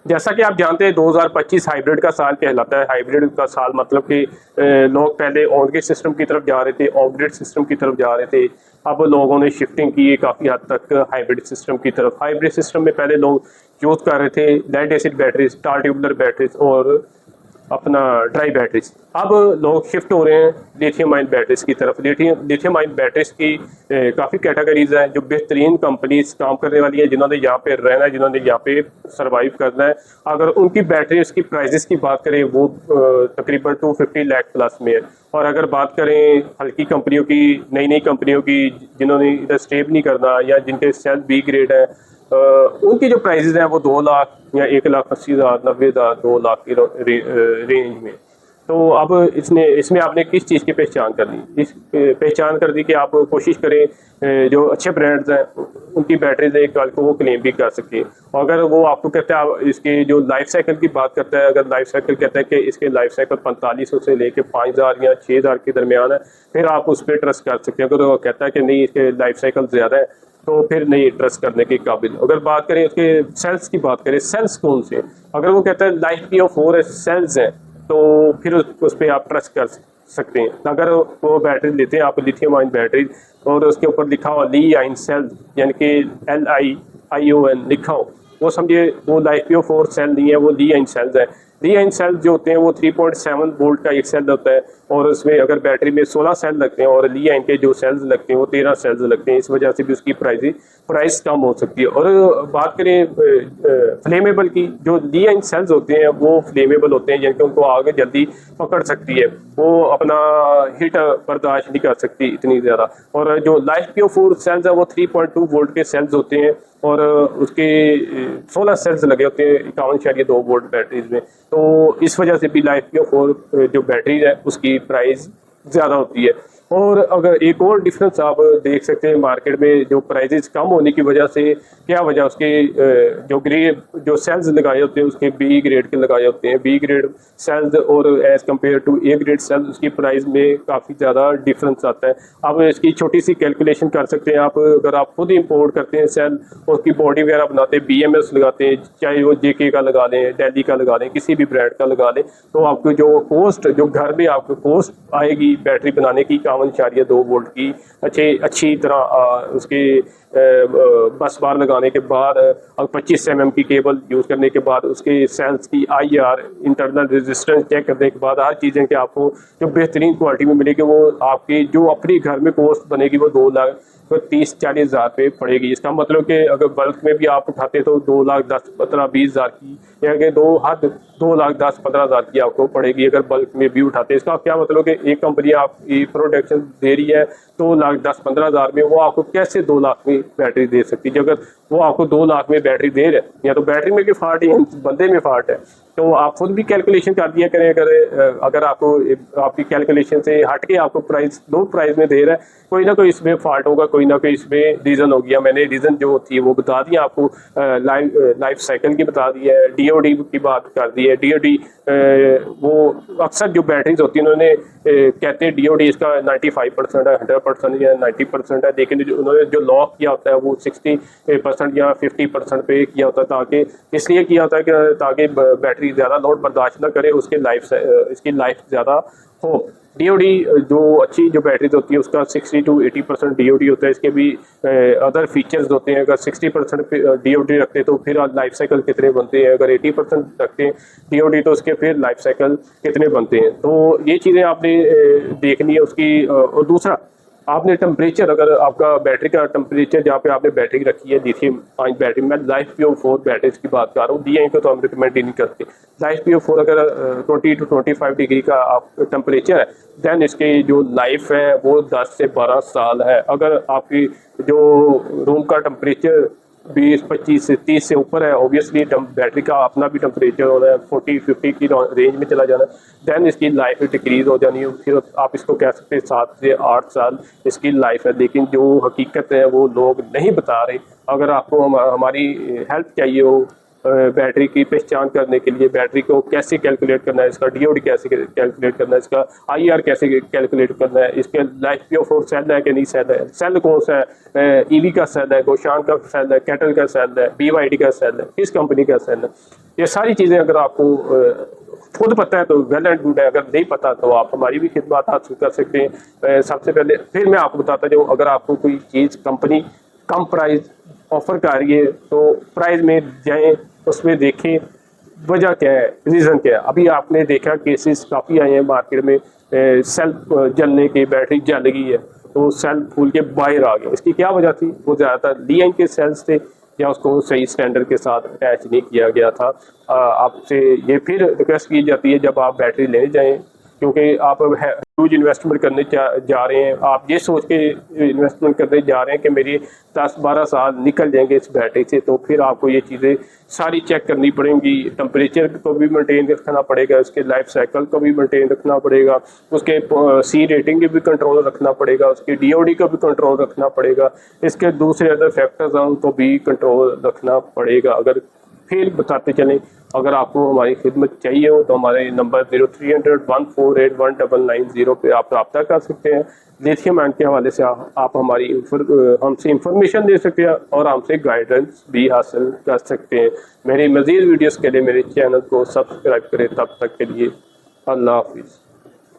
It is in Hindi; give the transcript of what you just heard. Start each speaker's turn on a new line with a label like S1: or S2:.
S1: जैसा कि आप जानते हैं 2025 हाइब्रिड का साल कहलाता है। हाइब्रिड का साल मतलब कि लोग पहले ऑन ग्रिड सिस्टम की तरफ जा रहे थे, ऑफ ग्रिड सिस्टम की तरफ जा रहे थे। अब लोगों ने शिफ्टिंग की है काफ़ी हद तक हाइब्रिड सिस्टम की तरफ। हाइब्रिड सिस्टम में पहले लोग यूज़ कर रहे थे लेड एसिड बैटरीज, टार ट्यूबुलर बैटरीज और अपना ड्राई बैटरीज। अब लोग शिफ्ट हो रहे हैं लिथियम आयन बैटरीज की तरफ। लिथियम आयन बैटरीज की काफ़ी कैटेगरीज हैं जो बेहतरीन कंपनीज काम करने वाली हैं, जिन्होंने यहाँ पे रहना है, जिन्होंने यहाँ पे सर्वाइव करना है। अगर उनकी बैटरीज की प्राइजेस की बात करें वो तकरीबन 250 लाख प्लस में है। और अगर बात करें हल्की कंपनियों की, नई नई कंपनियों की जिन्होंने इधर स्टेप नहीं करना या जिनके सेल बी ग्रेड है, उनकी जो प्राइजेस हैं वो 2 लाख या 1,80,000, 90,000, 2 लाख की रेंज में। तो अब इसमें आपने किस चीज़ की पहचान कर ली? इस पहचान कर दी कि आप कोशिश करें जो अच्छे ब्रांड्स हैं उनकी बैटरीज एक कल को वो क्लेम भी कर सकें। और अगर वो आपको कहता है इसके जो लाइफ साइकिल की बात करता है, अगर लाइफ साइकिल कहता है कि इसके लाइफ साइकिल 4500 से लेके 5,000 या 6,000 के दरमियान है, फिर आप उस पर ट्रस्ट कर सकते हैं। अगर वो कहता है कि नहीं इसके लाइफ साइकिल ज़्यादा है तो फिर नहीं ट्रस्ट करने के काबिल। अगर बात करें उसके सेल्स की बात करें, सेल्स कौन से, अगर वो कहता है लाइफ PO4 सेल्स हैं तो फिर उस पर आप ट्रस्ट कर सकते हैं। अगर वो बैटरी लेते हैं आप लिथियम आयन बैटरी और उसके ऊपर लिखा हो ली आयन सेल यानी कि LiION लिखा हो, वो समझिए वो लाइफ PO4 सेल नहीं है, वो ली आयन सेल्स है। ली आयन सेल जो होते हैं वो 3.7 वोल्ट का एक सेल होता है और उसमें अगर बैटरी में 16 सेल लगते हैं और ली आयन के जो सेल्स लगते हैं वो 13 सेल्स लगते हैं। इस वजह से भी उसकी प्राइस कम हो सकती है। और बात करें फ्लेमेबल की, जो ली आयन सेल्स होते हैं वो फ्लेमेबल होते हैं, यानी कि उनको आगे जल्दी पकड़ सकती है, वो अपना हीट बर्दाश्त नहीं कर सकती इतनी ज़्यादा। और जो लाइफ PO4 सेल्स है वो 3.2 वोल्ट के सेल्स होते हैं और उसके 16 सेल्स लगे होते हैं 51.2 वोल्ट बैटरीज में। तो इस वजह से भी लाइफ PO4 जो बैटरीज है उसकी प्राइस ज़्यादा होती है। और अगर एक और डिफरेंस आप देख सकते हैं मार्केट में, जो प्राइजेस कम होने की वजह से क्या वजह, उसके जो सेल्स लगाए होते हैं उसके B ग्रेड के लगाए होते हैं। B ग्रेड सेल्स और as compare to A grade cells उसकी प्राइस में काफ़ी ज़्यादा डिफरेंस आता है। अब इसकी छोटी सी कैलकुलेशन कर सकते हैं आप। अगर आप खुद इंपोर्ट करते हैं सेल, उसकी बॉडी वगैरह बनाते हैं, BMS लगाते हैं, चाहे वो JK का लगा लें, डेली का लगा लें, किसी भी ब्रांड का लगा लें, तो आपको जो कॉस्ट, जो घर में आपको कॉस्ट आएगी बैटरी बनाने की 51.2 वोल्ट की अच्छी तरह उसके बस बार लगाने के बाद और 25 mm की केबल यूज़ करने के बाद उसके सेल्स की IR इंटरनल रेजिस्टेंस चेक करने के बाद हर चीज़ें कि आपको जो बेहतरीन क्वालिटी में मिलेगी वो आपकी जो अपनी घर में कॉस्ट बनेगी वो 2,30,40 हज़ार रुपये पड़ेगी। इसका मतलब कि अगर बल्क में भी आप उठाते तो 2,10,15,20 हज़ार की या कि 2,10,15,000 की आपको पड़ेगी अगर बल्क में भी उठाते। इसका क्या मतलब कि एक कंपनी आपकी प्रोडक्शन दे रही है 2,10,15,000 में, वो आपको कैसे 2 लाख में बैटरी दे सकती है? अगर वो आपको 2 लाख में बैटरी दे रहे हैं या तो बैटरी में की फाल्ट है, बंदे में फाल्ट है। तो आप खुद भी कैलकुलेशन कर दिया करें। अगर आपको आपकी कैलकुलेशन से हट के आपको लो प्राइस में दे रहा है, कोई ना कोई इसमें फॉल्ट होगा, कोई ना कोई इसमें रीज़न हो गया। मैंने रीज़न जो थी वो बता दिया आपको, लाइफ साइकिल की बता दी है, DOD की बात कर दी है। DOD वो अक्सर जो बैटरीज होती हैं उन्होंने कहते हैं DOD इसका 95% है, 100% या 90% है, लेकिन उन्होंने जो लॉक किया होता है वो 60% या 50% पे किया होता है, ताकि इसलिए किया होता है कि ताकि बैटरी ज़्यादा लोड बर्दाश्त ना करे, इसकी लाइफ ज़्यादा हो। DOD जो बैटरीज होती है उसका 60 to 80% DOD होता है। इसके भी अदर फीचर्स होते हैं। अगर 60% DOD रखते हैं तो फिर लाइफ साइकिल कितने बनते हैं, अगर 80% रखते हैं DOD तो उसके फिर लाइफ साइकिल कितने बनते हैं। तो ये चीज़ें आपने देखनी है उसकी। और दूसरा आपने टेम्परेचर, अगर आपका बैटरी का टेम्परेचर जहाँ पे आपने बैटरी रखी है लिथियम आयन बैटरी, मैं लाइफ PO4 बैटरीज की बात कर रहा हूँ, DI को तो हम रिकमेंड ही नहीं करते। लाइफ PO4 अगर 20 to 25 डिग्री का आप टेम्परेचर है, दैन इसकी जो लाइफ है वो 10 से 12 साल है। अगर आपकी जो रूम का टेम्परेचर 20, 25 से 30 से ऊपर है, ऑब्वियसली बैटरी का अपना भी टेम्परेचर हो रहा है 40-50 की रेंज में चला जाना, दैन इसकी लाइफ डिक्रीज हो जानी है। फिर आप इसको कह सकते हैं 7 से 8 साल इसकी लाइफ है। लेकिन जो हकीकत है वो लोग नहीं बता रहे। अगर आपको हमारी हेल्प चाहिए हो बैटरी की पहचान करने के लिए, बैटरी को कैसे कैलकुलेट करना है, इसका DOD कैसे कैलकुलेट करना है, इसका IR कैसे कैलकुलेट करना है, इसके लाइफ PO4 सेल है कि नहीं सेल है, सेल कौन सा है, EV का सेल है, गोशान का सेल है, कैटल का सेल है, BYD का सेल है, किस कंपनी का सेल है, ये सारी चीज़ें अगर आपको खुद पता है तो वेल एंड गुड है, अगर नहीं पता तो आप हमारी भी खिदमत हासिल कर सकते हैं। सबसे पहले फिर मैं आपको बताता जाऊँ, अगर आपको कोई चीज़ कंपनी कम प्राइस ऑफर कर रही है तो प्राइस में जाएं, उसमें देखें वजह क्या है, रीज़न क्या है। अभी आपने देखा केसेस काफ़ी आए हैं मार्केट में, सेल्फ जलने की, बैटरी जल गई है तो सेल फूल के बाहर आ गए। इसकी क्या वजह थी? वो ज़्यादातर लीन के सेल्स थे या उसको सही स्टैंडर्ड के साथ अटैच नहीं किया गया था। आपसे ये फिर रिक्वेस्ट की जाती है जब आप बैटरी लेने जाएं, क्योंकि आप ह्यूज इन्वेस्टमेंट करने जा रहे हैं, आप ये सोच के इन्वेस्टमेंट करने जा रहे हैं कि मेरी 10-12 साल निकल जाएंगे इस बैटरी से, तो फिर आपको ये चीज़ें सारी चेक करनी पड़ेंगी। टेम्परेचर को भी मेंटेन रखना पड़ेगा, उसके लाइफ साइकिल को भी मेंटेन रखना पड़ेगा, उसके सी रेटिंग की भी कंट्रोल रखना पड़ेगा, उसके DOD का भी कंट्रोल रखना पड़ेगा, इसके दूसरे अदर फैक्टर्स हैं उनको भी कंट्रोल रखना पड़ेगा। अगर फिर बताते चलें, अगर आपको हमारी खिदमत चाहिए हो तो हमारे नंबर 0300 148 पे आप रब्ता कर सकते हैं। लिथियम आयन के हवाले से आप हमारी हमसे इंफॉर्मेशन ले सकते हैं और हमसे गाइडेंस भी हासिल कर सकते हैं। मेरी मज़ीद वीडियोस के लिए मेरे चैनल को सब्सक्राइब करें। तब तक के लिए अल्लाह हाफिज़।